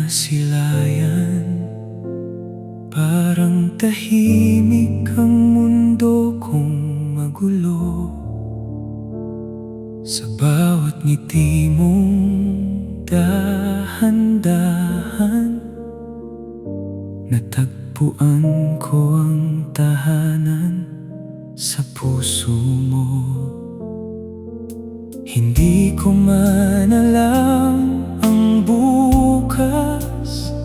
silayan. Parang tahimik ang mundo kong magulo. Sa bawat ngiti mong dahan-dahan, natagpuan ko ang tahanan sa puso mo. Hindi ko man alam ang bukas,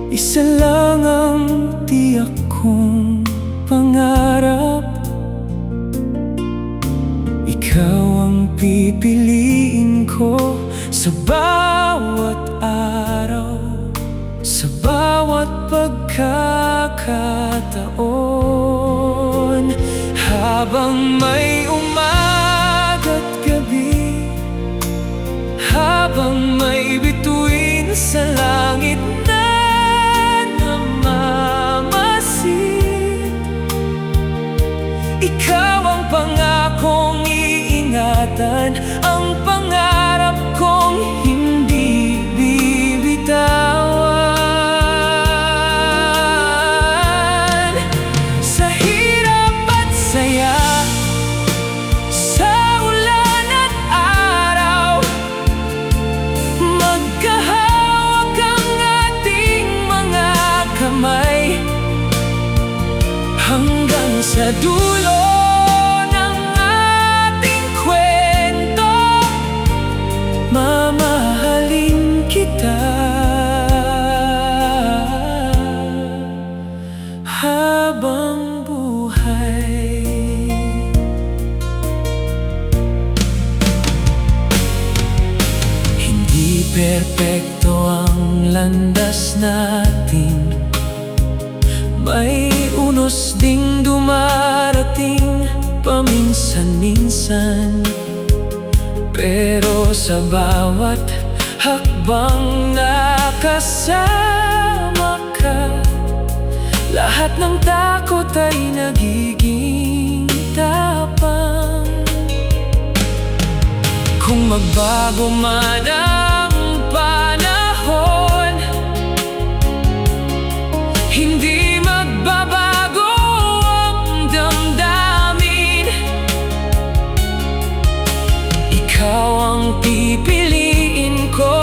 isa lang ang tiyak kong pangarap. Ikaw ang pipiliin ko sa bawat araw, sa bawat pagkakataon. Habang may umaga't gabi, habang may bituin sa langit na namamasid, ikaw ang pangakong iingatan, ang pangarap kong hindi bibitawan. Sa hirap at saya, sa ulan at araw, magkahawak ang ating mga kamay, hanggang sa dulo ng ating kwento. Mamahalin kita habang buhay. Hindi perpekto ang landas natin, may unos ding dumarating paminsan-minsan. Pero sa bawat hakbang nakasama ka, lahat ng takot ay nagiging tapang. Kung magbago man ang panahon, hindi magbabago ang damdamin. Ikaw ang pipiliin ko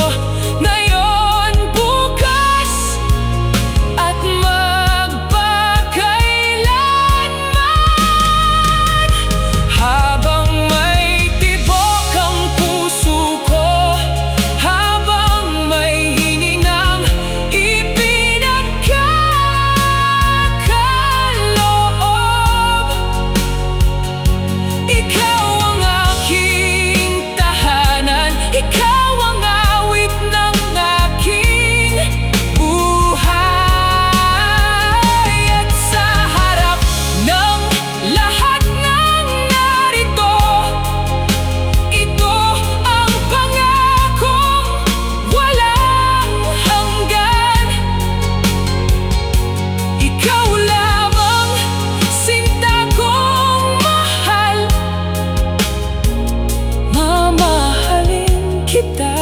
ngayon, bukas at magpakailanman. Habang may tibok ang puso ko, habang may hiningang ipinagkakaloob, ikaw ang aking tahanan, ikaw ang awit ng aking buhay. At sa harap ng lahat ng narito, ito ang pangakong walang hanggan. Ikaw lamang, sinta kong mahal, mamahalin kita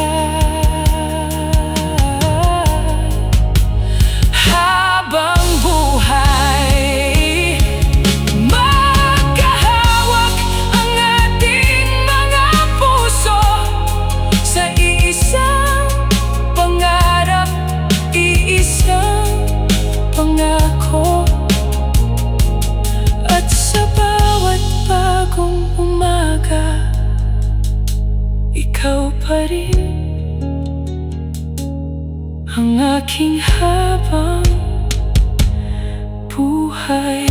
habang buhay. Magkahawak ang ating mga puso sa iisang pangarap, iisang pangako. At sa bawat bagong umaga, ikaw pa rin ang aking habang buhay.